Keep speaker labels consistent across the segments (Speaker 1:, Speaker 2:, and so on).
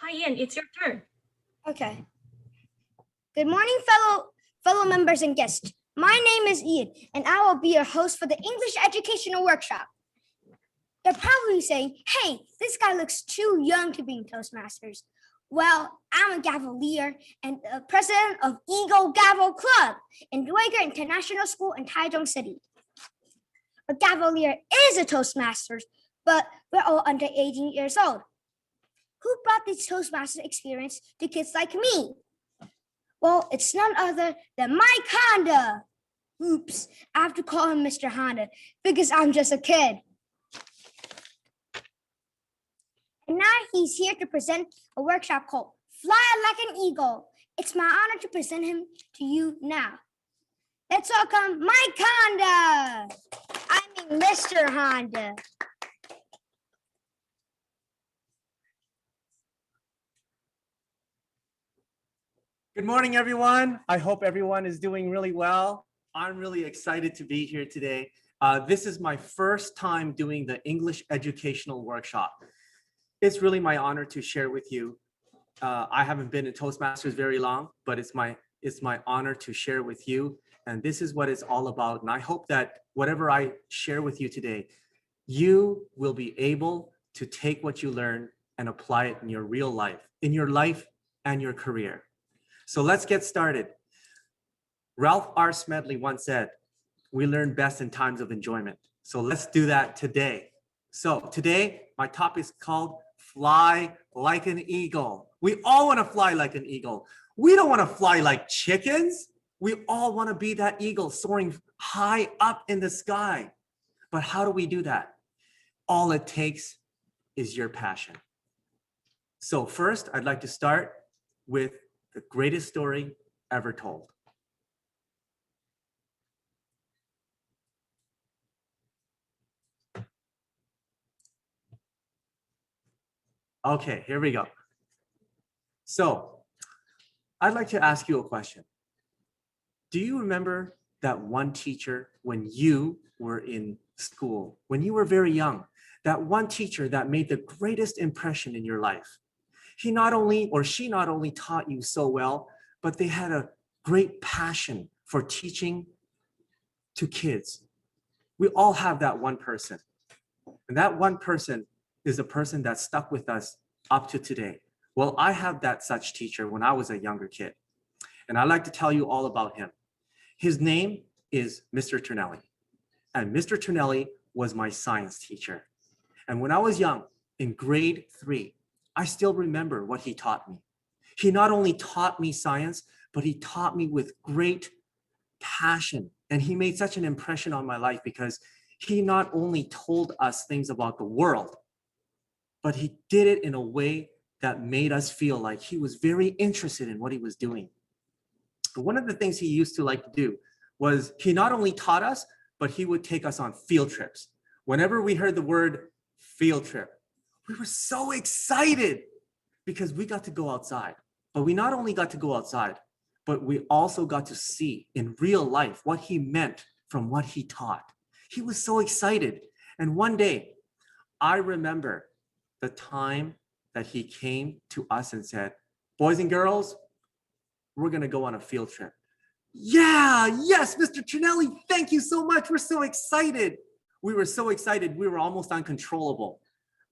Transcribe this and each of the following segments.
Speaker 1: Hi, Ian, it's your turn.
Speaker 2: Okay. Good morning, fellow members and guests. My name is Ian, and I will be your host for the English Educational Workshop. They're probably saying, hey, this guy looks too young to be in Toastmasters. Well, I'm a Gavelier and the president of EAGL Gavel Club in Duiger International School in Taichung City. A Gavelier is a Toastmasters, but we're all under 18 years old. Who brought this Toastmasters experience to kids like me? Well, it's none other than Mike Honda. Oops, I have to call him Mr. Honda because I'm just a kid. And now he's here to present a workshop called Fly Like an Eagle. It's my honor to present him to you now. Let's welcome Mike Honda. I mean, Mr. Honda.
Speaker 3: Good morning, everyone. I hope everyone is doing really well. I'm really excited to be here today. This is my first time doing the English Educational Workshop. It's really my honor to share with you. I haven't been in Toastmasters very long, but it's my honor to share with you. And this is what it's all about. And I hope that whatever I share with you today, you will be able to take what you learn and apply it in your real life, and your career. So let's get started. Ralph R. Smedley once said, we learn best in times of enjoyment. So let's do that today. So today, my topic is called Fly Like an Eagle. We all want to fly like an eagle. We don't want to fly like chickens. We all want to be that eagle soaring high up in the sky. But how do we do that? All it takes is your passion. So first, I'd like to start with the greatest story ever told. Okay, here we go. So I'd like to ask you a question. Do you remember that one teacher when you were in school, when you were very young, that one teacher that made the greatest impression in your life? He not only or she not only taught you so well, but they had a great passion for teaching to kids. We all have that one person. And that one person is a person that stuck with us up to today. Well, I have that such teacher when I was a younger kid. And I'd like to tell you all about him. His name is Mr. Turnelli. And Mr. Turnelli was my science teacher. And when I was young, in grade 3, I still remember what he taught me. He not only taught me science, but he taught me with great passion. And he made such an impression on my life because he not only told us things about the world, but he did it in a way that made us feel like he was very interested in what he was doing. One of the things he used to like to do was he not only taught us, but he would take us on field trips. Whenever we heard the word field trip, we were so excited because we got to go outside. But we not only got to go outside, but we also got to see in real life what he meant from what he taught. He was so excited. And one day, I remember the time that he came to us and said, boys and girls, we're going to go on a field trip. Yeah, yes, Mr. Trinelli, thank you so much. We're so excited. We were so excited. We were almost uncontrollable.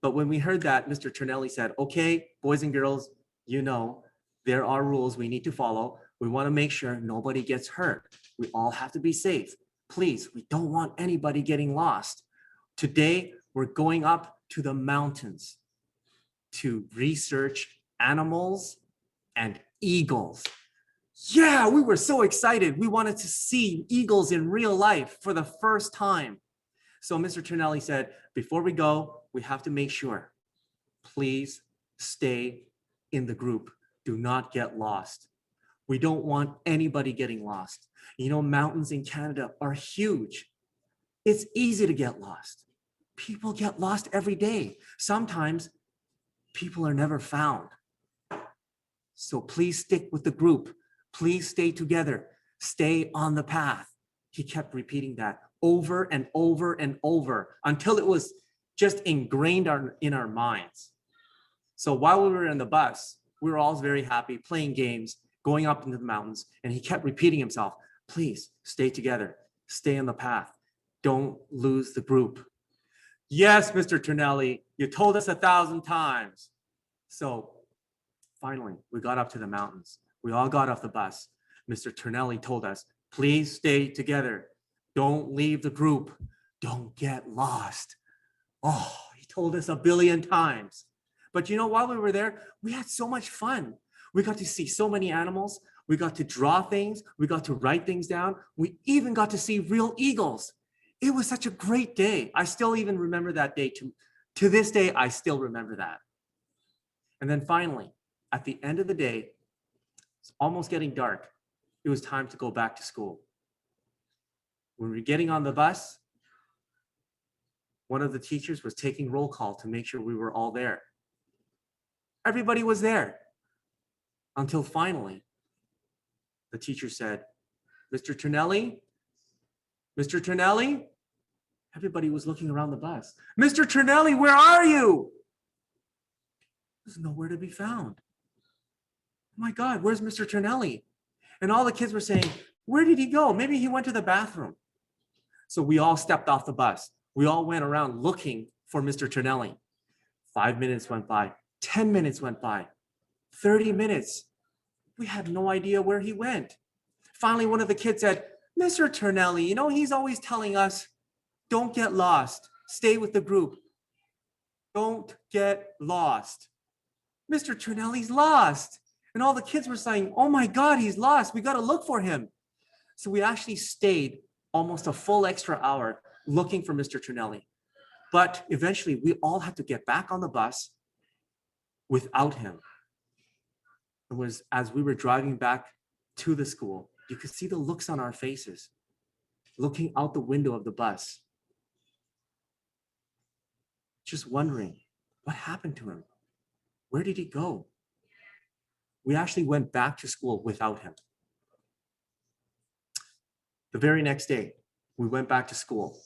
Speaker 3: But when we heard that, Mr. Trinelli said, okay, boys and girls, you know, there are rules we need to follow. We want to make sure nobody gets hurt. We all have to be safe. Please, we don't want anybody getting lost. Today, we're going up to the mountains to research animals and eagles. Yeah, we were so excited. We wanted to see eagles in real life for the first time. So Mr. Trinelli said, before we go, we have to make sure, please stay in the group. Do not get lost. We don't want anybody getting lost. You know, mountains in Canada are huge. It's easy to get lost. People get lost every day. Sometimes people are never found. So please stick with the group. Please stay together. Stay on the path. He kept repeating that over and over and over until it was just ingrained in our minds. So while we were in the bus, we were all very happy, playing games, going up into the mountains, and he kept repeating himself, please stay together, stay on the path, don't lose the group. Yes, Mr. Trinelli, you told us 1,000 times. So finally, we got up to the mountains. We all got off the bus. Mr. Trinelli told us, please stay together. Don't leave the group. Don't get lost. Oh, he told us 1 billion times. But you know, while we were there, we had so much fun. We got to see so many animals. We got to draw things. We got to write things down. We even got to see real eagles. It was such a great day. I still even remember that day. To this day, I still remember that. And then finally, at the end of the day, it's almost getting dark. It was time to go back to school. When we were getting on the bus, one of the teachers was taking roll call to make sure we were all there. Everybody was there until finally the teacher said, Mr. Trinelli, Mr. Trinelli. Everybody was looking around the bus. Mr. Trinelli, where are you? He was nowhere to be found. Oh my God, where's Mr. Trinelli? And all the kids were saying, where did he go? Maybe he went to the bathroom. So we all stepped off the bus. We all went around looking for Mr. Trinelli. 5 minutes went by, 10 minutes went by, 30 minutes. We had no idea where he went. Finally, one of the kids said, Mr. Trinelli, you know, he's always telling us, don't get lost, stay with the group. Don't get lost. Mr. Trinelli's lost. And all the kids were saying, oh my God, he's lost. We got to look for him. So we actually stayed almost a full extra hour looking for Mr. Trinelli. But eventually we all had to get back on the bus without him. It was as we were driving back to the school, you could see the looks on our faces, looking out the window of the bus, just wondering what happened to him. Where did he go? We actually went back to school without him. The very next day, we went back to school.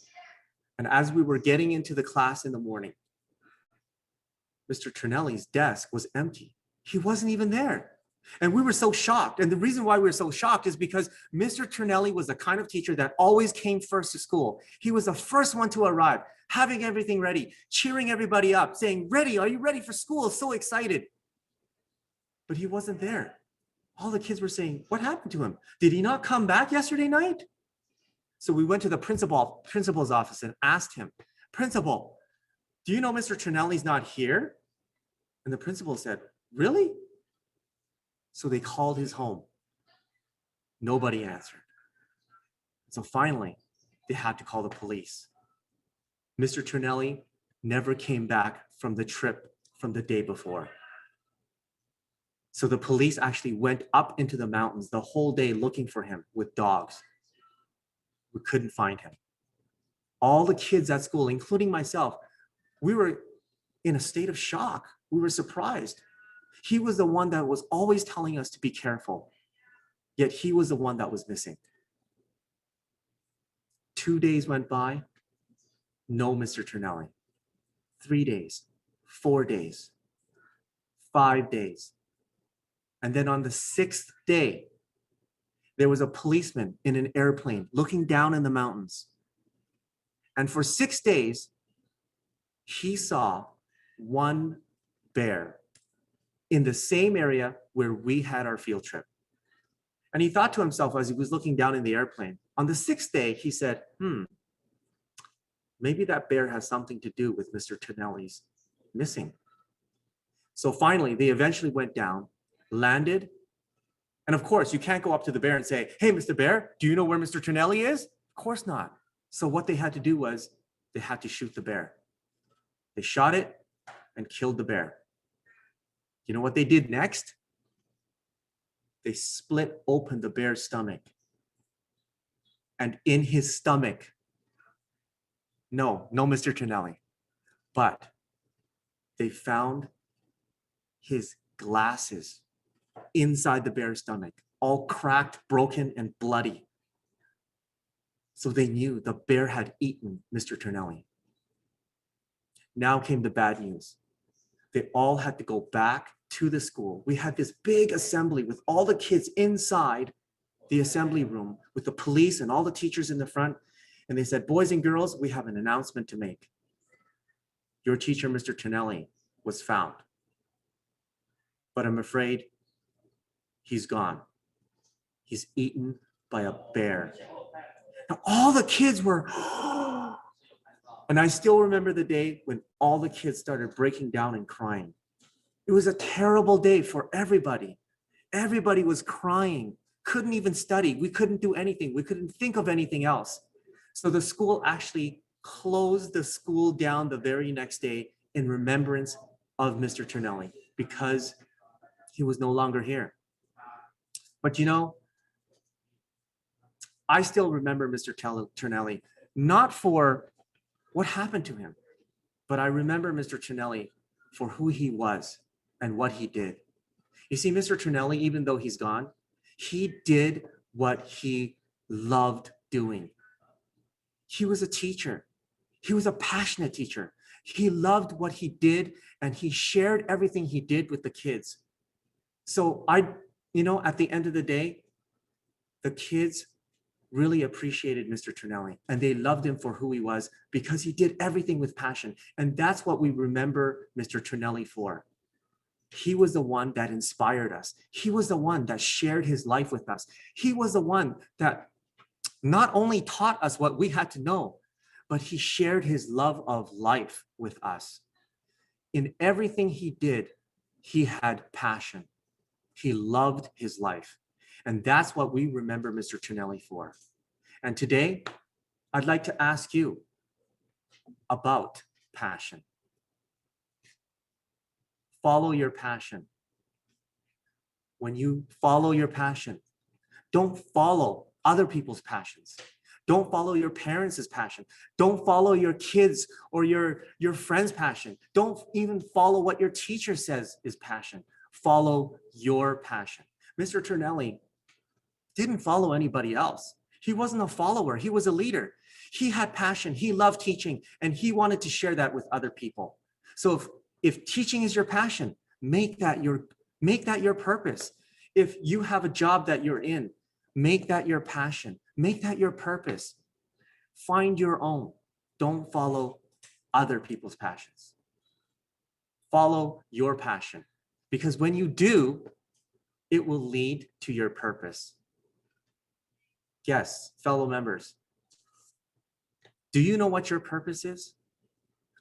Speaker 3: And as we were getting into the class in the morning, Mr. Trinelli's desk was empty. He wasn't even there. And we were so shocked. And the reason why we were so shocked is because Mr. Trinelli was the kind of teacher that always came first to school. He was the first one to arrive, having everything ready, cheering everybody up, saying, ready, are you ready for school? So excited. But he wasn't there. All the kids were saying, what happened to him? Did he not come back yesterday night? So we went to the principal's office and asked him, Principal, do you know Mr. Trinelli's not here? And the principal said, really? So they called his home. Nobody answered. So finally, they had to call the police. Mr. Trinelli never came back from the trip from the day before. So the police actually went up into the mountains the whole day looking for him with dogs. We couldn't find him. All the kids at school, including myself, we were in a state of shock. We were surprised. He was the one that was always telling us to be careful, yet he was the one that was missing. 2 days went by, no Mr. Trinelli. 3 days, 4 days, 5 days. And then on the 6th day, there was a policeman in an airplane looking down in the mountains. And for 6 days, he saw one bear in the same area where we had our field trip. And he thought to himself as he was looking down in the airplane, on the 6th day, he said, maybe that bear has something to do with Mr. Trinelli's missing. So finally, they eventually went down, landed. And of course, you can't go up to the bear and say, hey, Mr. Bear, do you know where Mr. Trinelli is? Of course not. So what they had to do was they had to shoot the bear. They shot it and killed the bear. You know what they did next? They split open the bear's stomach. And in his stomach, no Mr. Trinelli, but they found his glasses inside the bear's stomach, all cracked, broken, and bloody. So they knew the bear had eaten Mr. Trinelli. Now came the bad news. they all had to go back to the school. We had this big assembly with all the kids inside the assembly room with the police and all the teachers in the front. And they said, boys and girls, we have an announcement to make. Your teacher, Mr. Tonelli, was found. But I'm afraid he's gone. He's eaten by a bear. Now, all the kids were, and I still remember the day when all the kids started breaking down and crying. It was a terrible day for everybody. Everybody was crying, couldn't even study. We couldn't do anything. We couldn't think of anything else. So the school actually closed the school down the very next day in remembrance of Mr. Tonelli because he was no longer here. But you know, I still remember Mr. Tonelli, not for what happened to him, but I remember Mr. Tonelli for who he was and what he did. You see, Mr. Tonelli, even though he's gone, he did what he loved doing. He was a teacher. He was a passionate teacher. He loved what he did, and he shared everything he did with the kids. So at the end of the day, the kids really appreciated Mr. Tonelli, and they loved him for who he was because he did everything with passion. And that's what we remember Mr. Tonelli for. He was the one that inspired us. He was the one that shared his life with us. He was the one that not only taught us what we had to know, but he shared his love of life with us. In everything he did, he had passion. He loved his life. And that's what we remember Mr. Tonelli for. And today, I'd like to ask you about passion. Follow your passion. When you follow your passion, don't follow other people's passions. Don't follow your parents' passion. Don't follow your kids or your friend's passion. Don't even follow what your teacher says is passion. Follow your passion. Mr. Tonelli didn't follow anybody else. He wasn't a follower. He was a leader. He had passion. He loved teaching, and he wanted to share that with other people. So if teaching is your passion, make that your purpose. If you have a job that you're in, make that your passion. Make that your purpose. Find your own. Don't follow other people's passions. Follow your passion, because when you do, it will lead to your purpose. Yes, fellow members, do you know what your purpose is?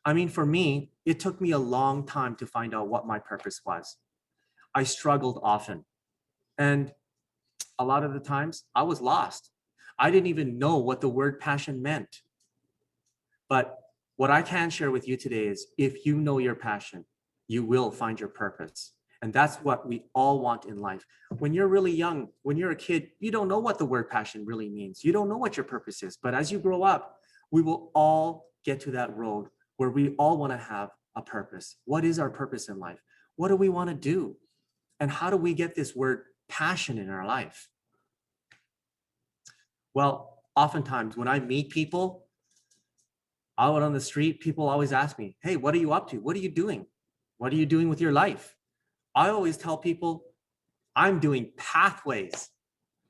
Speaker 3: I mean, for me, it took me a long time to find out what my purpose was. I struggled often, and a lot of the times I was lost. I didn't even know what the word passion meant. But what I can share with you today is if you know your passion, you will find your purpose. And that's what we all want in life. When you're really young, when you're a kid, you don't know what the word passion really means. You don't know what your purpose is. But as you grow up, we will all get to that road where we all want to have a purpose. What is our purpose in life? What do we want to do? And how do we get this word passion in our life? Well, oftentimes when I meet people out on the street, people always ask me, hey, what are you up to? What are you doing? What are you doing with your life? I always tell people, I'm doing pathways.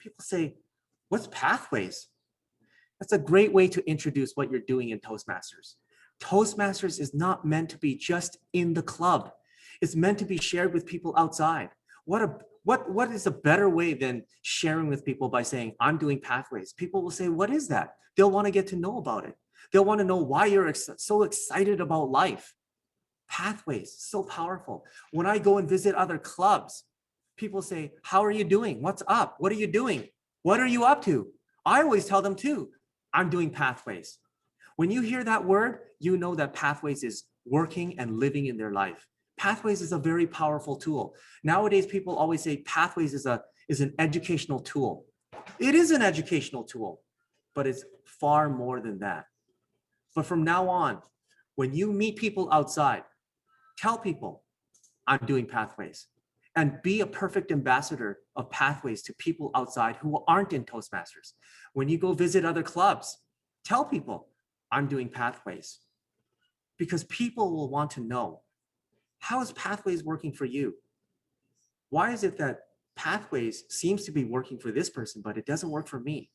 Speaker 3: People say, what's pathways? That's a great way to introduce what you're doing in Toastmasters. Toastmasters is not meant to be just in the club. It's meant to be shared with people outside. What is a better way than sharing with people by saying, I'm doing pathways? People will say, what is that? They'll want to get to know about it. They'll want to know why you're so excited about life. Pathways, so powerful. When I go and visit other clubs, people say, how are you doing? What's up? What are you doing? What are you up to? I always tell them too, I'm doing pathways. When you hear that word, you know that pathways is working and living in their life. Pathways is a very powerful tool. Nowadays, people always say pathways is an educational tool. It is an educational tool, but it's far more than that. But from now on, when you meet people outside, tell people, I'm doing pathways, and be a perfect ambassador of pathways to people outside who aren't in Toastmasters. When you go visit other clubs, tell people, I'm doing pathways, because people will want to know, How is Pathways working for you? Why is it that Pathways seems to be working for this person, but it doesn't work for me?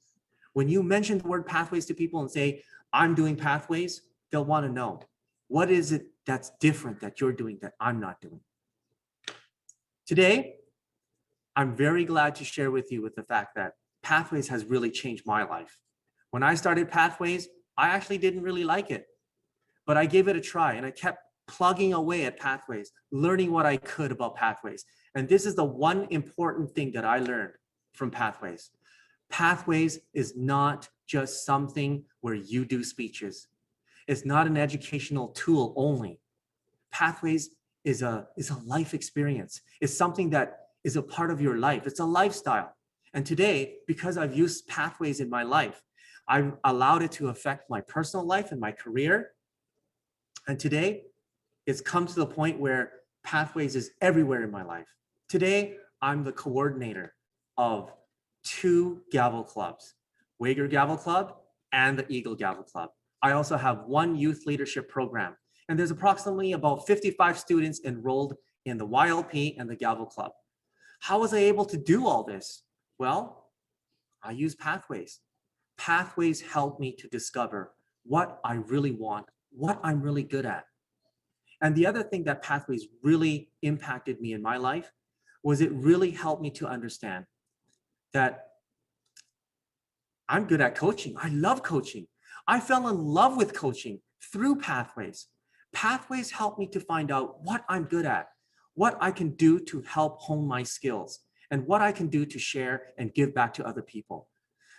Speaker 3: When you mention the word Pathways to people and say, I'm doing Pathways, they'll want to know, what is it that's different that you're doing that I'm not doing? Today, I'm very glad to share with you with the fact that Pathways has really changed my life. When I started Pathways, I actually didn't really like it, but I gave it a try and I kept plugging away at Pathways, learning what I could about Pathways. And this is the one important thing that I learned from Pathways. Pathways is not just something where you do speeches. It's not an educational tool only. Pathways is a life experience. It's something that is a part of your life. It's a lifestyle. And today, because I've used Pathways in my life, I've allowed it to affect my personal life and my career. And today, it's come to the point where Pathways is everywhere in my life. Today, I'm the coordinator of 2 Gavel Clubs, Wager Gavel Club and the EAGL Gavel Club. I also have 1 youth leadership program, and there's approximately about 55 students enrolled in the YLP and the Gavel Club. How was I able to do all this? Well, I use Pathways. Pathways help me to discover what I really want, what I'm really good at. And the other thing that Pathways really impacted me in my life was it really helped me to understand that I'm good at coaching. I love coaching. I fell in love with coaching through Pathways. Pathways helped me to find out what I'm good at, what I can do to help hone my skills, and what I can do to share and give back to other people.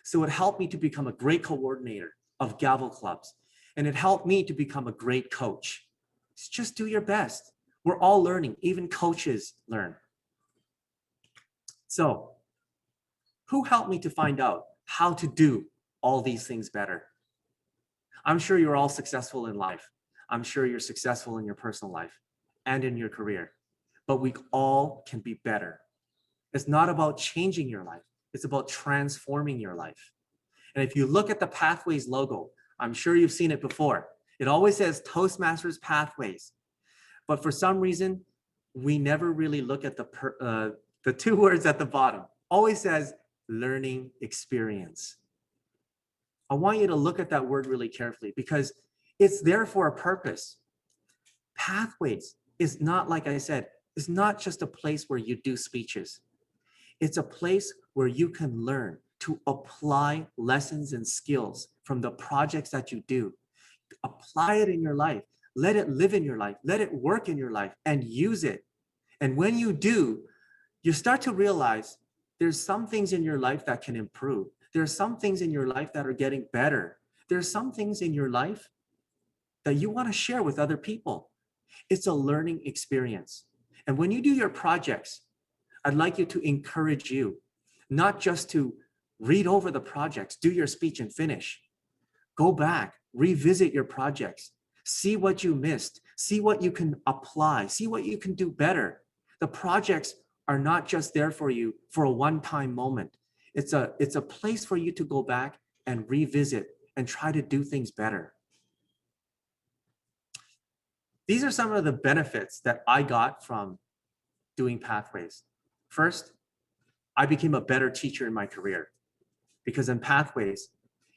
Speaker 3: So it helped me to become a great coordinator of Gavel Clubs, and it helped me to become a great coach. Just do your best. We're all learning, even coaches learn. So who helped me to find out how to do all these things better? I'm sure you're all successful in life. I'm sure you're successful in your personal life and in your career, but we all can be better. It's not about changing your life. It's about transforming your life. And if you look at the Pathways logo, I'm sure you've seen it before. It always says Toastmasters Pathways. But for some reason, we never really look at the 2 words at the bottom. Always says learning experience. I want you to look at that word really carefully because it's there for a purpose. Pathways is not, like I said, it's not just a place where you do speeches. It's a place where you can learn to apply lessons and skills from the projects that you do. Apply it in your life. Let it live in your life. Let it work in your life and use it. And when you do, you start to realize there's some things in your life that can improve. There are some things in your life that are getting better. There are some things in your life that you want to share with other people. It's a learning experience. And when you do your projects, I'd like you to encourage you, not just to read over the projects, do your speech and finish. Go back, revisit your projects, see what you missed, see what you can apply, see what you can do better. The projects are not just there for you for a one-time moment. It's a place for you to go back and revisit and try to do things better. These are some of the benefits that I got from doing Pathways. First, I became a better teacher in my career because in Pathways,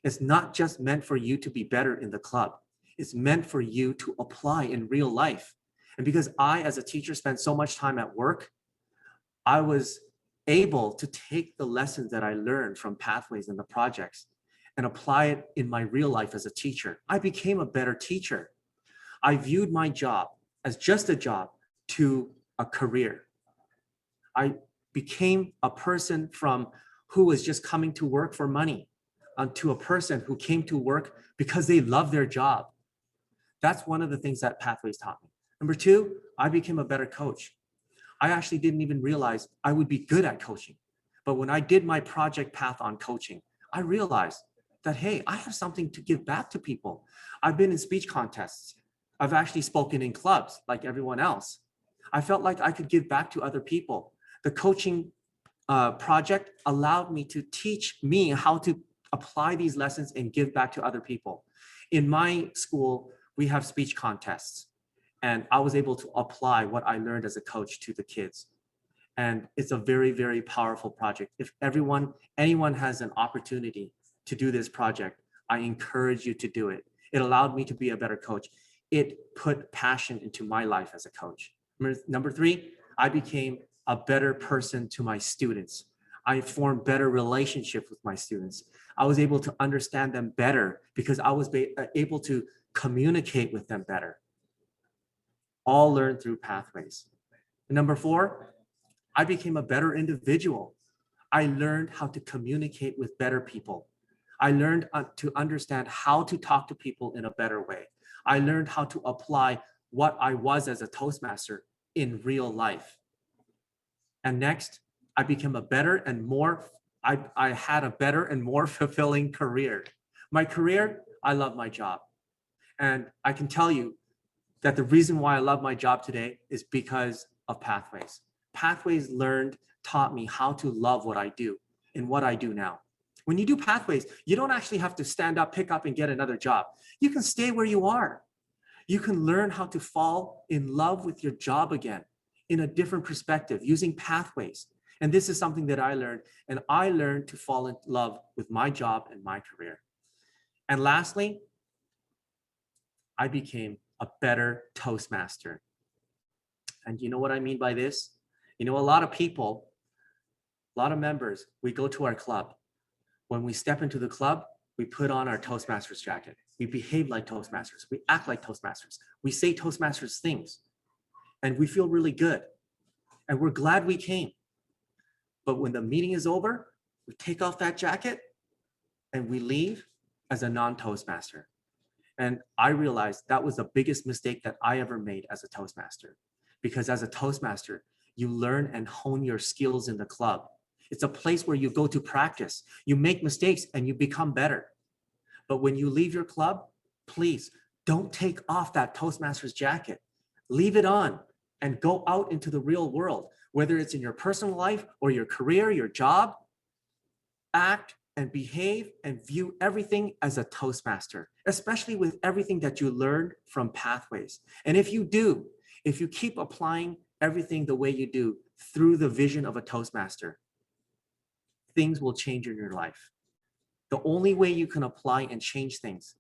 Speaker 3: it's not just meant for you to be better in the club. It's meant for you to apply in real life. And because I, as a teacher, spent so much time at work, I was able to take the lessons that I learned from Pathways and the projects and apply it in my real life as a teacher. I became a better teacher. I viewed my job as just a job to a career. I became a person from who was just coming to work for money to a person who came to work because they love their job. That's one of the things that Pathways taught me. Number 2, I became a better coach. I actually didn't even realize I would be good at coaching. But when I did my project path on coaching, I realized that, hey, I have something to give back to people. I've been in speech contests. I've actually spoken in clubs like everyone else. I felt like I could give back to other people. The coaching project allowed me to teach me how to apply these lessons and give back to other people. In my school, we have speech contests. And I was able to apply what I learned as a coach to the kids. And it's a very, very powerful project. If anyone has an opportunity to do this project, I encourage you to do it. It allowed me to be a better coach. It put passion into my life as a coach. Number three, I became a better person to my students. I formed better relationships with my students. I was able to understand them better because I was able to communicate with them better. All learned through pathways. And number four, I became a better individual. I learned how to communicate with better people. I learned to understand how to talk to people in a better way. I learned how to apply what I was as a Toastmaster in real life. And next, I became a better and more, I had a better and more fulfilling career. My career, I love my job. And I can tell you that the reason why I love my job today is because of Pathways. Pathways taught me how to love what I do and what I do now. When you do Pathways, you don't actually have to stand up, pick up, and get another job. You can stay where you are. You can learn how to fall in love with your job again in a different perspective using Pathways. And this is something that I learned, and I learned to fall in love with my job and my career. And lastly, I became a better Toastmaster. And you know what I mean by this? You know, a lot of people, a lot of members, we go to our club. When we step into the club, we put on our Toastmasters jacket. We behave like Toastmasters. We act like Toastmasters. We say Toastmasters things. And we feel really good. And we're glad we came. But when the meeting is over, we take off that jacket and we leave as a non-Toastmaster. And I realized that was the biggest mistake that I ever made as a Toastmaster. Because as a Toastmaster, you learn and hone your skills in the club. It's a place where you go to practice. You make mistakes and you become better. But when you leave your club, please don't take off that Toastmaster's jacket. Leave it on and go out into the real world, whether it's in your personal life or your career, your job. Act and behave and view everything as a Toastmaster, especially with everything that you learned from Pathways. And if you keep applying everything the way you do through the vision of a Toastmaster, things will change in your life. The only way you can apply and change things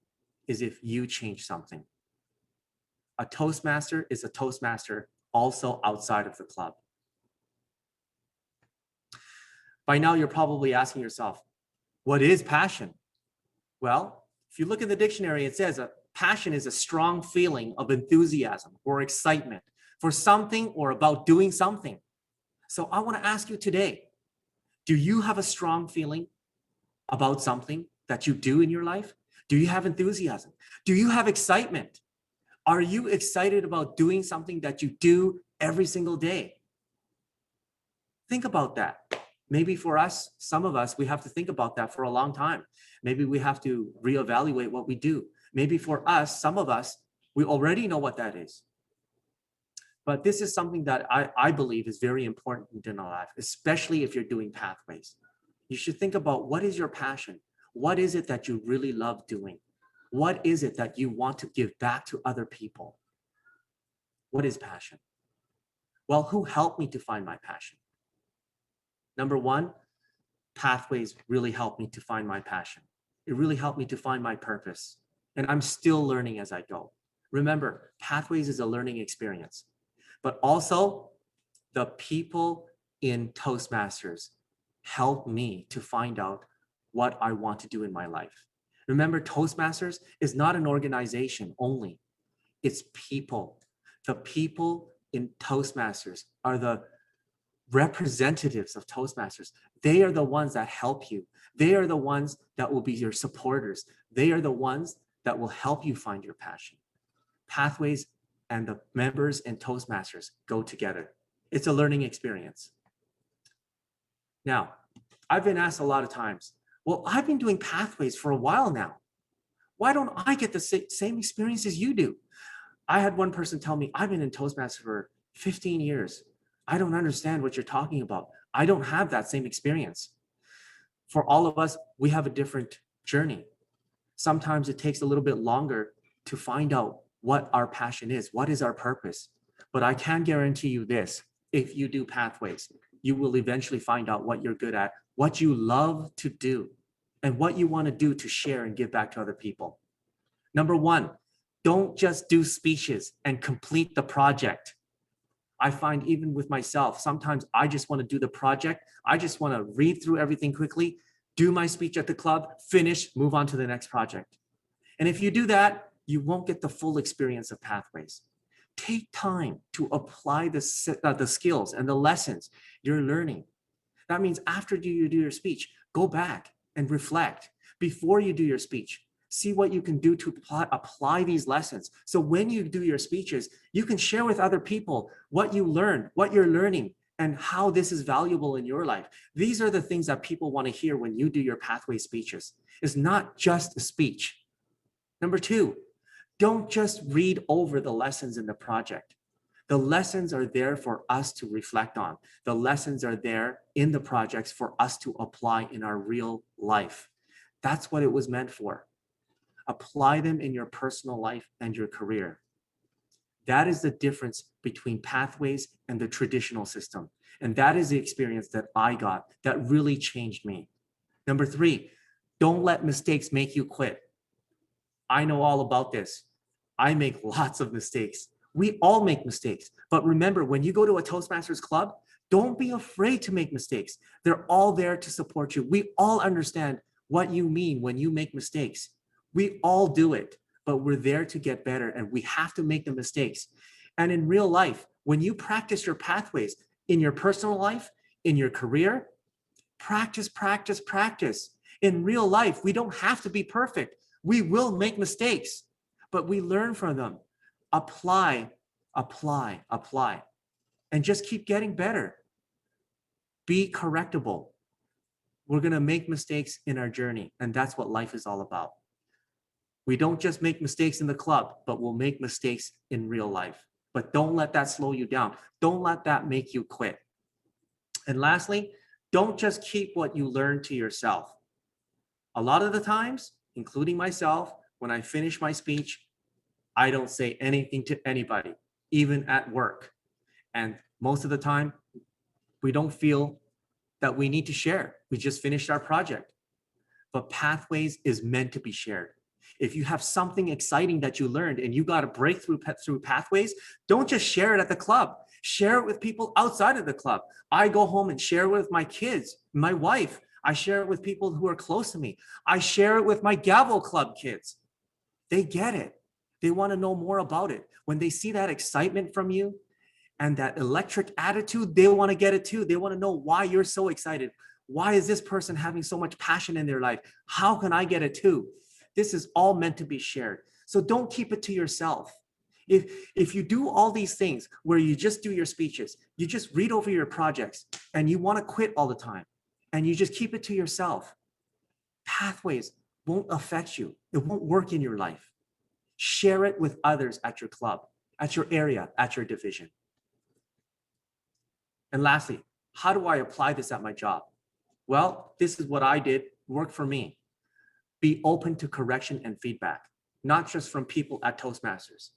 Speaker 3: is if you change something. A Toastmaster is a Toastmaster also outside of the club. By now, you're probably asking yourself, what is passion? Well, if you look in the dictionary, it says passion is a strong feeling of enthusiasm or excitement for something or about doing something. So I want to ask you today, do you have a strong feeling about something that you do in your life? Do you have enthusiasm? Do you have excitement? Are you excited about doing something that you do every single day? Think about that. Maybe for us, some of us, we have to think about that for a long time. Maybe we have to reevaluate what we do. Maybe for us, some of us, we already know what that is. But this is something that I believe is very important in our life, especially if you're doing Pathways. You should think about, what is your passion? What is it that you really love doing? What is it that you want to give back to other people? What is passion? Well, who helped me to find my passion? Number one, Pathways really helped me to find my passion. It really helped me to find my purpose. And I'm still learning as I go. Remember, Pathways is a learning experience, but also the people in Toastmasters help me to find out what I want to do in my life. Remember, Toastmasters is not an organization only. It's people. The people in Toastmasters are the representatives of Toastmasters. They are the ones that help you. They are the ones that will be your supporters. They are the ones that will help you find your passion. Pathways and the members in Toastmasters go together. It's a learning experience. Now, I've been asked a lot of times, well, I've been doing Pathways for a while now. Why don't I get the same experience as you do? I had one person tell me, I've been in Toastmasters for 15 years. I don't understand what you're talking about. I don't have that same experience. For all of us, we have a different journey. Sometimes it takes a little bit longer to find out what our passion is, what is our purpose. But I can guarantee you this, if you do pathways, you will eventually find out what you're good at, what you love to do, and what you want to do to share and give back to other people. Number one, don't just do speeches and complete the project. I find even with myself, sometimes I just want to do the project. I just want to read through everything quickly, do my speech at the club, finish, move on to the next project. And if you do that, you won't get the full experience of pathways. Take time to apply the skills and the lessons you're learning. That means after you do your speech, go back and reflect. Before you do your speech, see what you can do to apply these lessons. So when you do your speeches, you can share with other people what you learned, what you're learning, and how this is valuable in your life. These are the things that people want to hear when you do your pathway speeches. It's not just a speech. Number two, don't just read over the lessons in the project. The lessons are there for us to reflect on. The lessons are there in the projects for us to apply in our real life. That's what it was meant for. Apply them in your personal life and your career. That is the difference between pathways and the traditional system. And that is the experience that I got that really changed me. Number three, don't let mistakes make you quit. I know all about this. I make lots of mistakes. We all make mistakes. But remember, when you go to a Toastmasters club, don't be afraid to make mistakes. They're all there to support you. We all understand what you mean when you make mistakes. We all do it, but we're there to get better and we have to make the mistakes. And in real life, when you practice your pathways in your personal life, in your career, practice, practice, practice. In real life, we don't have to be perfect. We will make mistakes, but we learn from them. Apply, apply, apply, and just keep getting better. Be correctable. We're going to make mistakes in our journey, and that's what life is all about. We don't just make mistakes in the club, but we'll make mistakes in real life. But don't let that slow you down. Don't let that make you quit. And lastly, don't just keep what you learn to yourself. A lot of the times, including myself, when I finish my speech, I don't say anything to anybody, even at work. And most of the time, we don't feel that we need to share. We just finished our project. But Pathways is meant to be shared. If you have something exciting that you learned and you got a breakthrough through Pathways, don't just share it at the club. Share it with people outside of the club. I go home and share it with my kids, my wife. I share it with people who are close to me. I share it with my Gavel Club kids. They get it. They want to know more about it. When they see that excitement from you and that electric attitude, they want to get it too. They want to know why you're so excited. Why is this person having so much passion in their life? How can I get it too? This is all meant to be shared. So don't keep it to yourself. If you do all these things where you just do your speeches, you just read over your projects and you want to quit all the time and you just keep it to yourself, Pathways won't affect you. It won't work in your life. Share it with others at your club, at your area, at your division. And lastly, how do I apply this at my job? Well, this is what I did, worked for me. Be open to correction and feedback, not just from people at Toastmasters,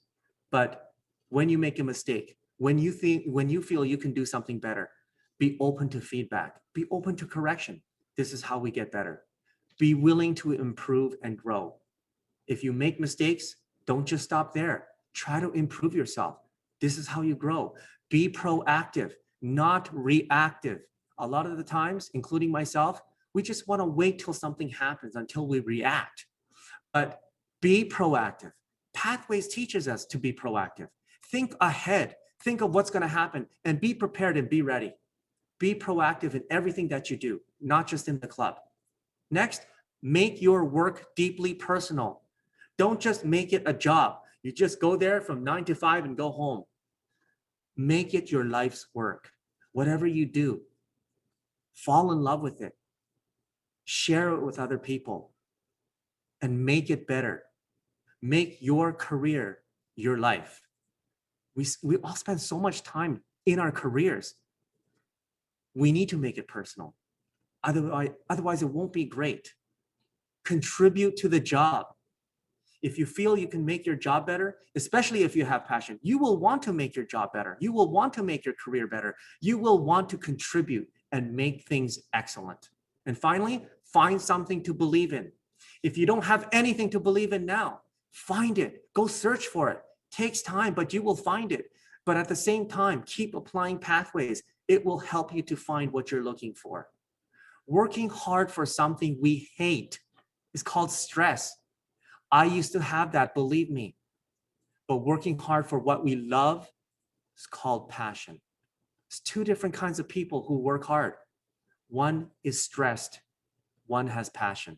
Speaker 3: but when you make a mistake, when you feel you can do something better, be open to feedback, be open to correction. This is how we get better. Be willing to improve and grow. If you make mistakes, don't just stop there. Try to improve yourself. This is how you grow. Be proactive, not reactive. A lot of the times, including myself, we just want to wait till something happens until we react. But be proactive. Pathways teaches us to be proactive. Think ahead. Think of what's going to happen and be prepared and be ready. Be proactive in everything that you do, not just in the club. Next, make your work deeply personal. Don't just make it a job. You just go there from 9 to 5 and go home. Make it your life's work. Whatever you do, fall in love with it. Share it with other people and make it better. Make your career your life. We all spend so much time in our careers. We need to make it personal. Otherwise it won't be great. Contribute to the job. If you feel you can make your job better, especially if you have passion, you will want to make your job better. You will want to make your career better. You will want to contribute and make things excellent. And finally, find something to believe in. If you don't have anything to believe in now, find it. Go search for it. Takes time, but you will find it. But at the same time, keep applying pathways. It will help you to find what you're looking for. Working hard for something we hate is called stress. I used to have that, believe me. But working hard for what we love is called passion. It's two different kinds of people who work hard. One is stressed, one has passion.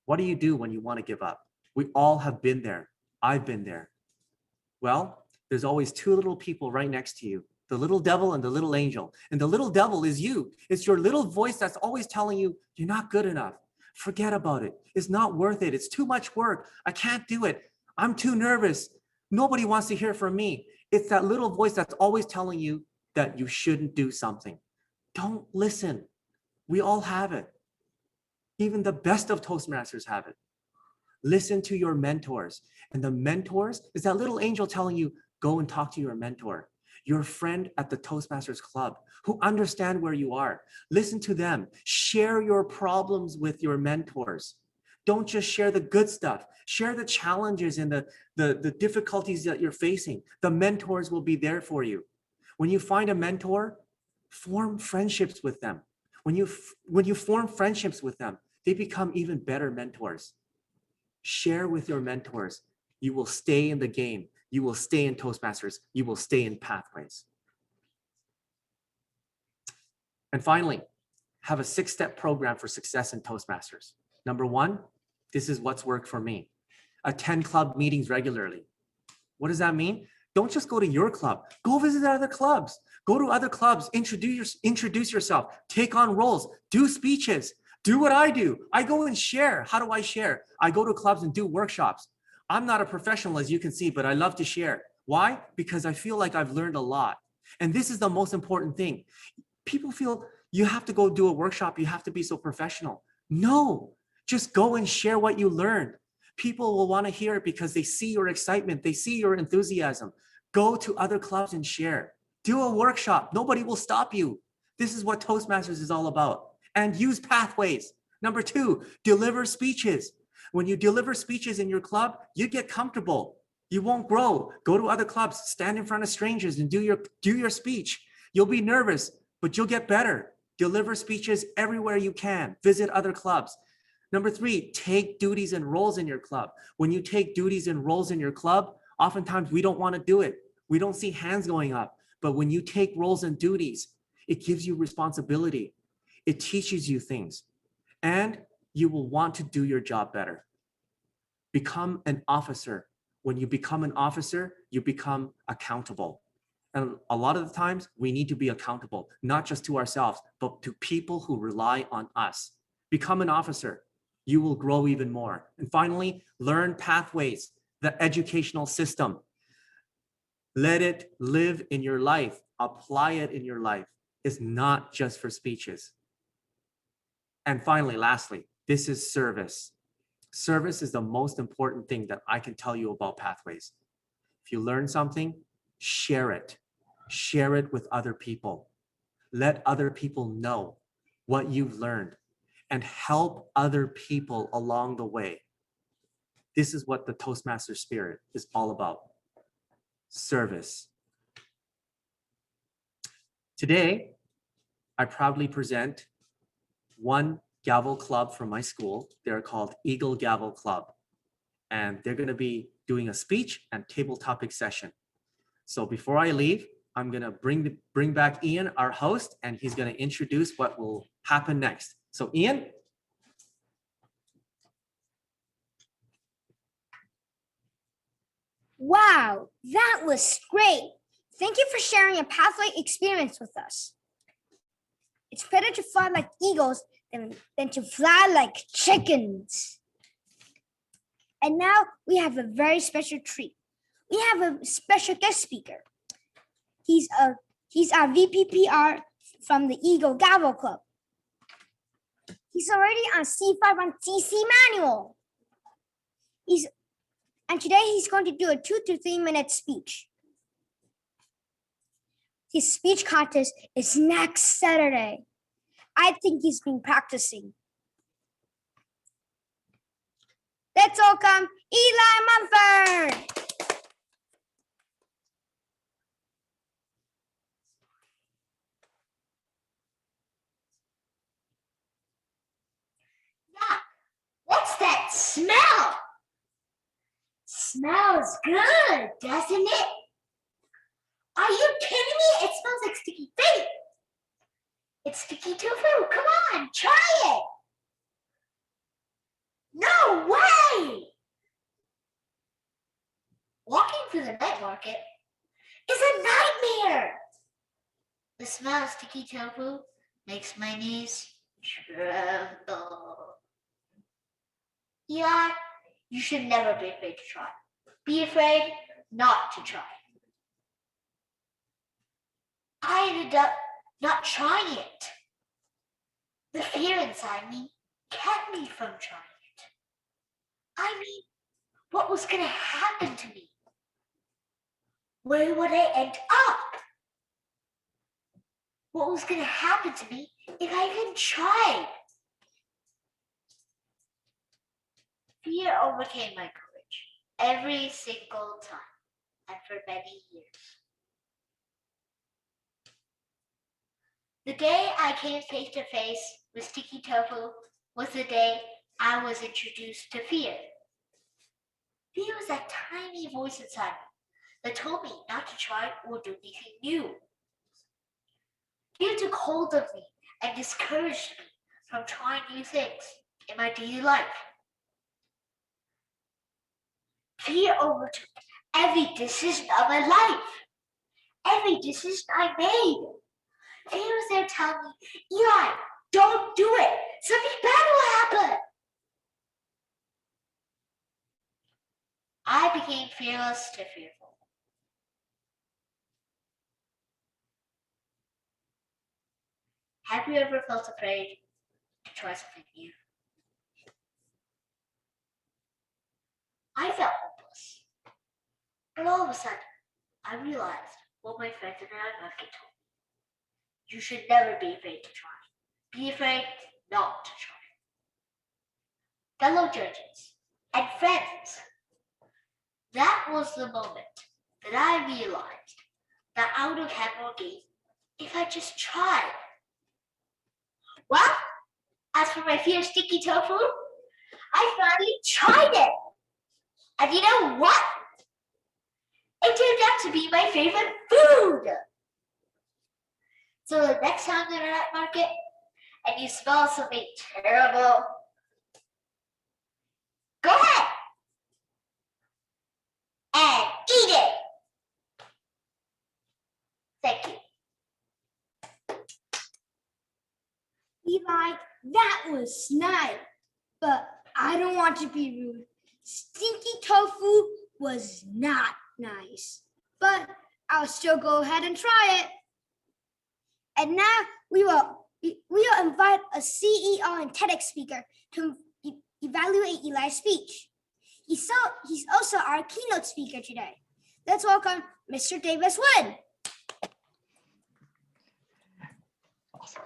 Speaker 3: What do you do when you want to give up? We all have been there. I've been there. Well, there's always two little people right next to you, the little devil and the little angel. And the little devil is you. It's your little voice that's always telling you, you're not good enough. Forget about it. It's not worth it. It's too much work. I can't do it. I'm too nervous. Nobody wants to hear from me. It's that little voice that's always telling you that you shouldn't do something. Don't listen. We all have it. Even the best of Toastmasters have it. Listen to your mentors. And the mentors is that little angel telling you, go and talk to your mentor, your friend at the Toastmasters Club who understand where you are. Listen to them. Share your problems with your mentors. Don't just share the good stuff. Share the challenges and the difficulties that you're facing. The mentors will be there for you. When you find a mentor, form friendships with them. When you form friendships with them, they become even better mentors. Share with your mentors. You will stay in the game. You will stay in Toastmasters. You will stay in Pathways. And finally, have a 6-step program for success in Toastmasters. Number 1, this is what's worked for me. Attend club meetings regularly. What does that mean? Don't just go to your club. Go visit other clubs. Go to other clubs. Introduce yourself. Take on roles. Do speeches. Do what I do. I go and share. How do I share? I go to clubs and do workshops. I'm not a professional, as you can see, but I love to share. Why? Because I feel like I've learned a lot. And this is the most important thing. People feel you have to go do a workshop. You have to be so professional. No, just go and share what you learned. People will want to hear it because they see your excitement. They see your enthusiasm. Go to other clubs and share. Do a workshop. Nobody will stop you. This is what Toastmasters is all about. And use Pathways. Number 2, deliver speeches. When you deliver speeches in your club, you get comfortable. You won't grow. Go to other clubs, stand in front of strangers and do your speech. You'll be nervous, but you'll get better. Deliver speeches everywhere you can. Visit other clubs. Number 3, take duties and roles in your club. When you take duties and roles in your club, oftentimes we don't want to do it. We don't see hands going up. But when you take roles and duties, it gives you responsibility. It teaches you things. And you will want to do your job better. Become an officer. When you become an officer, you become accountable. And a lot of the times we need to be accountable, not just to ourselves, but to people who rely on us. Become an officer. You will grow even more. And finally, learn Pathways, the educational system. Let it live in your life. Apply it in your life. It's not just for speeches. And finally, lastly, this is service. Service is the most important thing that I can tell you about Pathways. If you learn something, share it. Share it with other people. Let other people know what you've learned and help other people along the way. This is what the Toastmaster spirit is all about. Service. Today, I proudly present one Gavel Club from my school. They're called EAGL Gavel Club. And they're going to be doing a speech and table topic session. So before I leave, I'm going to bring back Ian, our host, and he's going to introduce what will happen next. So Ian.
Speaker 2: Wow, that was great. Thank you for sharing your pathway experience with us. It's better to fly like eagles than to fly like chickens. And now we have a very special treat. We have a special guest speaker. He's our VPPR from the EAGL Gavel Club. He's already on C5 on CC manual. And today he's going to do a 2 to 3 minute speech. His speech contest is next Saturday. I think he's been practicing. Let's welcome Eli Mumford.
Speaker 1: Yuck! What's that smell? Smells good, doesn't it? Are you kidding me? It smells like sticky feet. It's sticky tofu. Come on, try it. No way! Walking through the night market is a nightmare. The smell of sticky tofu makes my knees tremble. Eli, you should never be afraid to try. Be afraid not to try. I ended up not trying it. The fear inside me kept me from trying it. I mean, what was going to happen to me? Where would I end up? What was going to happen to me if I even tried? Fear overcame my courage every single time and for many years. The day I came face to face with sticky tofu was the day I was introduced to fear. Fear was that tiny voice inside me that told me not to try or do anything new. Fear took hold of me and discouraged me from trying new things in my daily life. Fear overtook every decision of my life, every decision I made. Fear was there telling me, Eli, don't do it. Something bad will happen. I became fearless to fearful. Have you ever felt afraid to try something new? I felt hopeless. But all of a sudden, I realized what my friends and I market told me. You should never be afraid to try. Be afraid not to try. Fellow judges and friends, that was the moment that I realized that I would have had more gain if I just tried. Well, as for my fear of sticky tofu, I finally tried it. And you know what? It turned out to be my favorite food. So the next time you're at market and you smell something terrible, go ahead and eat it. Thank you.
Speaker 2: Eli, that was nice, but I don't want to be rude. Stinky tofu was not nice, but I'll still go ahead and try it. And now we will invite a CEO and TEDx speaker to evaluate Eli's speech. He's also our keynote speaker today. Let's welcome Mr. Davis Wood.
Speaker 4: Awesome.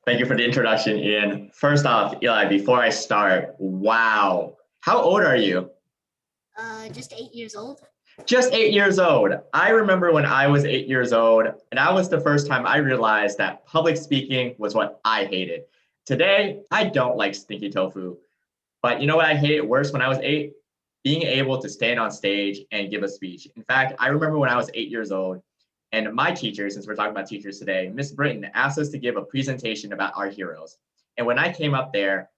Speaker 4: Thank you for the introduction, Ian. First off, Eli, before I start, wow. How old are you?
Speaker 1: Just 8 years old.
Speaker 4: Just 8 years old. I remember when I was 8 years old, and that was the first time I realized that public speaking was what I hated. Today, I don't like stinky tofu, but you know what I hated worse when I was 8? Being able to stand on stage and give a speech. In fact, I remember when I was 8 years old, and my teacher, since we're talking about teachers today, Miss Britton asked us to give a presentation about our heroes. And when I came up there,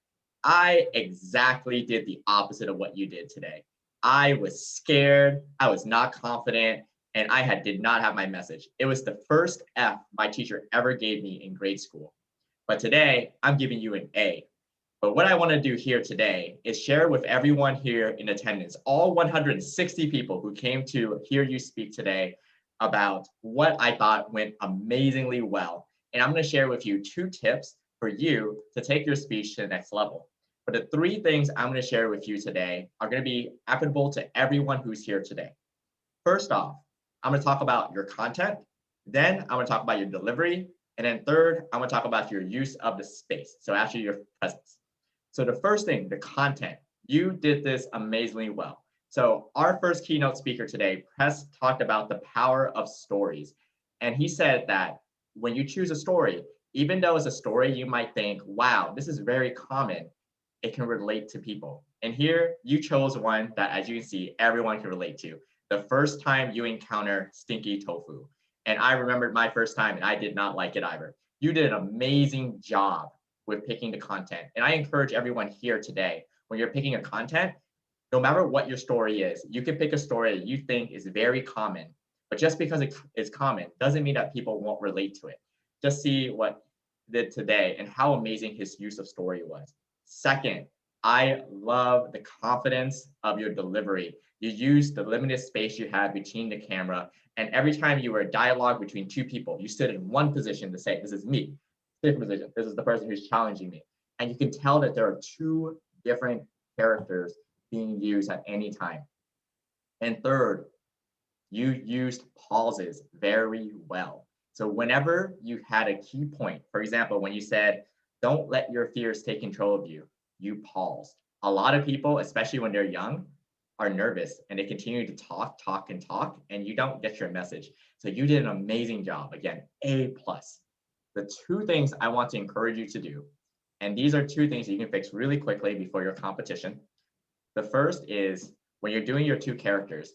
Speaker 4: I exactly did the opposite of what you did today. I was scared, I was not confident, and I did not have my message. It was the first F my teacher ever gave me in grade school. But today, I'm giving you an A. But what I want to do here today is share with everyone here in attendance, all 160 people who came to hear you speak today, about what I thought went amazingly well. And I'm going to share with you 2 tips for you to take your speech to the next level. But the 3 things I'm going to share with you today are going to be applicable to everyone who's here today. First off, I'm going to talk about your content. Then I'm going to talk about your delivery. And then third, I'm going to talk about your use of the space. So actually your presence. So the first thing, the content, you did this amazingly well. So our first keynote speaker today, Press, talked about the power of stories. And he said that when you choose a story, even though it's a story, you might think, wow, this is very common. It can relate to people. And here you chose one that, as you can see, everyone can relate to. The first time you encounter stinky tofu. And I remembered my first time and I did not like it either. You did an amazing job with picking the content. And I encourage everyone here today, when you're picking a content, no matter what your story is, you can pick a story that you think is very common, but just because it is common doesn't mean that people won't relate to it. Just see what he did today and how amazing his use of story was. Second, I love the confidence of your delivery. You used the limited space you had between the camera, and every time you were a dialogue between 2 people, you stood in one position to say, this is me, different position, this is the person who's challenging me. And you can tell that there are 2 different characters being used at any time. And third, you used pauses very well. So whenever you had a key point, for example, when you said, don't let your fears take control of you, you paused. A lot of people, especially when they're young, are nervous and they continue to talk, and you don't get your message. So you did an amazing job. Again, A+. The 2 things I want to encourage you to do, and these are 2 things you can fix really quickly before your competition. The first is when you're doing your 2 characters,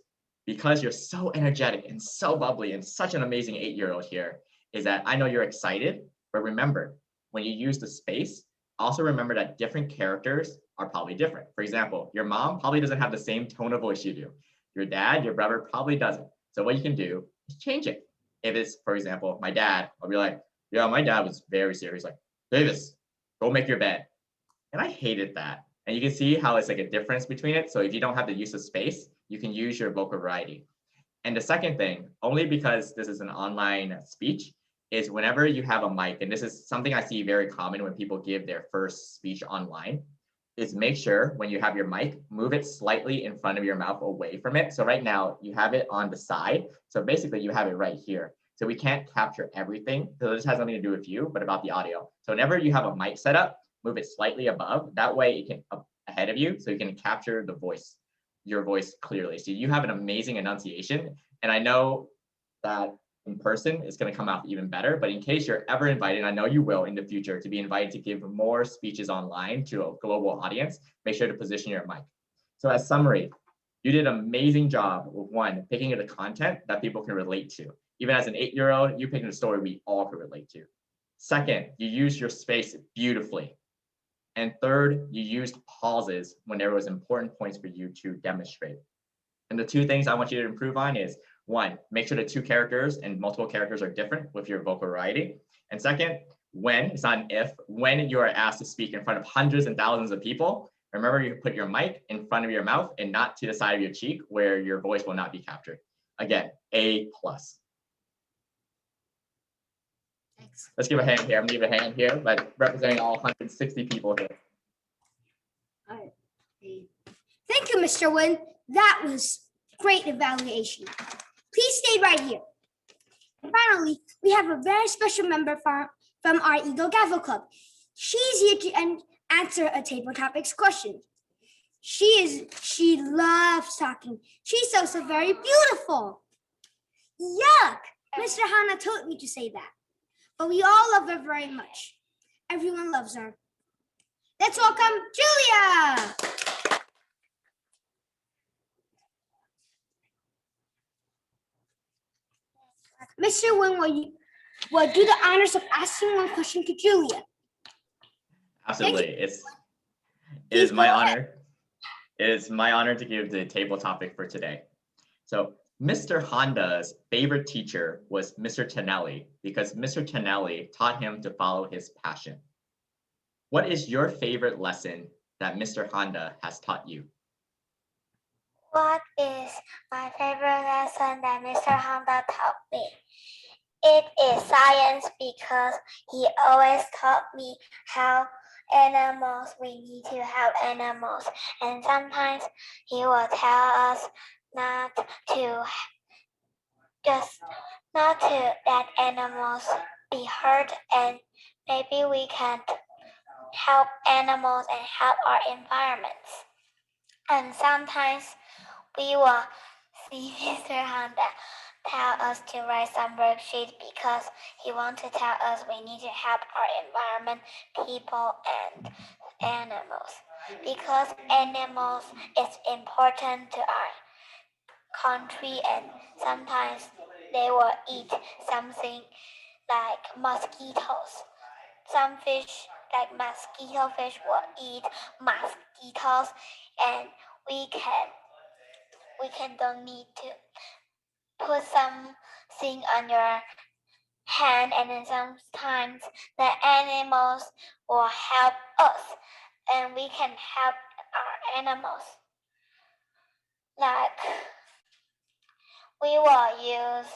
Speaker 4: because you're so energetic and so bubbly and such an amazing 8-year-old here, is that I know you're excited, but remember, when you use the space, also remember that different characters are probably different. For example, your mom probably doesn't have the same tone of voice you do. Your dad, your brother probably doesn't. So what you can do is change it. If it's, for example, my dad, I'll be like, yeah, my dad was very serious, like, Davis, go make your bed. And I hated that. And you can see how it's like a difference between it. So if you don't have the use of space, you can use your vocal variety. And the second thing, only because this is an online speech, is whenever you have a mic, and this is something I see very common when people give their first speech online, is make sure when you have your mic, move it slightly in front of your mouth away from it. So right now you have it on the side. So basically you have it right here. So we can't capture everything. So this has nothing to do with you, but about the audio. So whenever you have a mic set up, move it slightly above. That way it can up ahead of you so you can capture the voice, your voice clearly. So you have an amazing enunciation. And I know that in person it's going to come out even better, but in case you're ever invited, I know you will in the future, to be invited to give more speeches online to a global audience, make sure to position your mic. So as summary, you did an amazing job with 1, picking the content that people can relate to. Even as an 8-year-old, you picked a story we all can relate to. Second, you used your space beautifully. And third, you used pauses when there was important points for you to demonstrate. And the 2 things I want you to improve on is, 1, make sure the 2 characters and multiple characters are different with your vocal variety. And second, when, it's not an if, when you are asked to speak in front of hundreds and thousands of people, remember you put your mic in front of your mouth and not to the side of your cheek where your voice will not be captured. Again, A+.
Speaker 1: Thanks.
Speaker 4: Let's give a hand here. I'm gonna give a hand here, but representing all 160 people here.
Speaker 2: Thank you, Mr. Wynn. That was great evaluation. Please stay right here. And finally, we have a very special member from our EAGL Gavel Club. She's here to answer a table topics question. She loves talking. She's so very beautiful. Yuck! Mr. Hana told me to say that. But we all love her very much. Everyone loves her. Let's welcome Julia. Mr. Wynn, will do the honors of asking one question to Julia.
Speaker 4: Absolutely. It is my honor. It is my honor to give the table topic for today. So Mr. Honda's favorite teacher was Mr. Tonelli because Mr. Tonelli taught him to follow his passion. What is your favorite lesson that Mr. Honda has taught you?
Speaker 5: What is my favorite lesson that Mr. Honda taught me? It is science because he always taught me how animals. We need to help animals. And sometimes he will tell us not to just not to let animals be hurt, and maybe we can help animals and help our environments. And sometimes we will see Mr. Honda tell us to write some worksheets because he wants to tell us we need to help our environment, people, and animals. Because animals is important to our country, and sometimes they will eat something like mosquitoes. Some fish like mosquito fish will eat mosquitoes, and we can don't need to put something on your hand, and then sometimes the animals will help us, and we can help our animals. Like we will use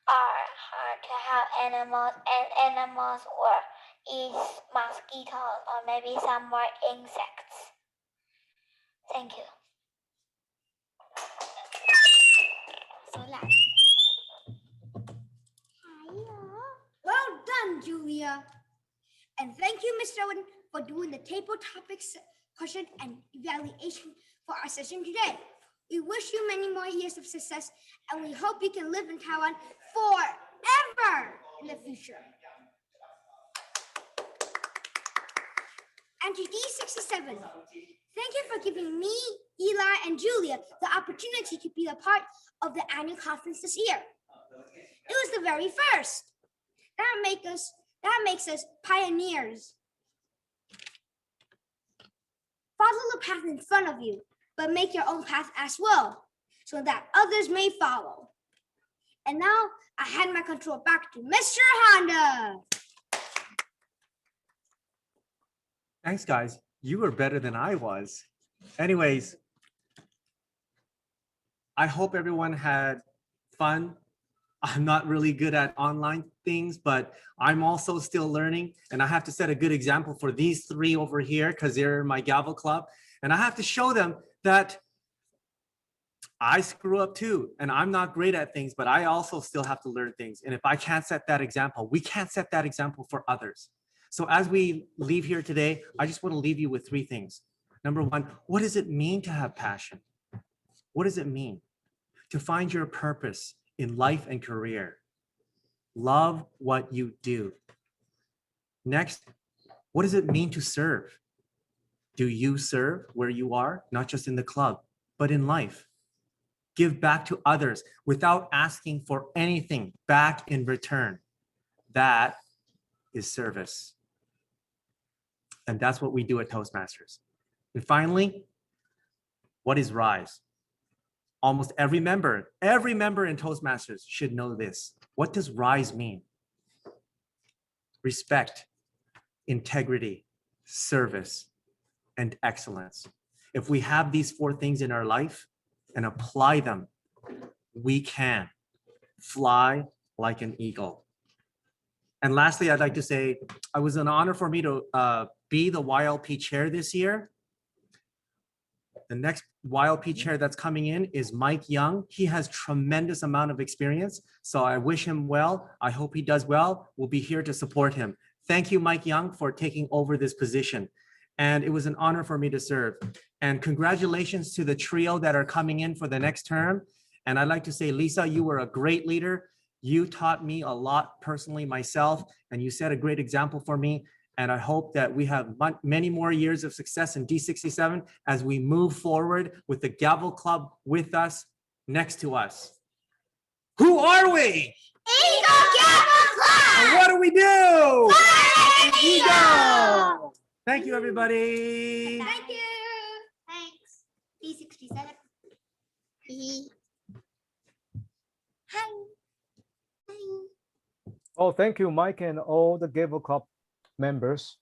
Speaker 5: our heart to help animals, and animals will eat mosquitoes or maybe some more insects. Thank you.
Speaker 2: So loud. Well done, Julia. And thank you, Mr. Owen, for doing the table topics question and evaluation for our session today. We wish you many more years of success, and we hope you can live in Taiwan forever in the future. And to D67, thank you for giving me, Eli, and Julia the opportunity to be a part of the annual conference this year. It was the very first. That makes us pioneers. Follow the path in front of you, but make your own path as well, so that others may follow. And now I hand my control back to Mr. Honda.
Speaker 3: Thanks, guys. You were better than I was. Anyways, I hope everyone had fun. I'm not really good at online things, but I'm also still learning. And I have to set a good example for these three over here because they're in my Gavel Club. And I have to show them that I screw up too. And I'm not great at things, but I also still have to learn things. And if I can't set that example, we can't set that example for others. So as we leave here today, I just want to leave you with three things. Number one, what does it mean to have passion? What does it mean to find your purpose in life and career? Love what you do. Next, what does it mean to serve? Do you serve where you are, not just in the club, but in life? Give back to others without asking for anything back in return. That is service. And that's what we do at Toastmasters. And finally, what is RISE? Almost every member in Toastmasters should know this. What does RISE mean? Respect, integrity, service, and excellence. If we have these four things in our life and apply them, we can fly like an eagle. And lastly, I'd like to say, it was an honor for me to be the YLP chair this year. The next YLP chair that's coming in is Mike Young. He has tremendous amount of experience. So I wish him well. I hope he does well. We'll be here to support him. Thank you, Mike Young, for taking over this position. And it was an honor for me to serve. And congratulations to the trio that are coming in for the next term. And I'd like to say, Lisa, you were a great leader. You taught me a lot personally myself, and you set a great example for me. And I hope that we have many more years of success in D67 as we move forward with the Gavel Club with us, next to us. Who are we?
Speaker 2: Eagle Gavel Club!
Speaker 3: And what do we do?
Speaker 2: Fly like an
Speaker 3: Eagle! Thank you, everybody.
Speaker 2: Thank you. Thanks. D67. Hi. Hi.
Speaker 6: Oh, thank you, Mike, and all the Gavel Club members.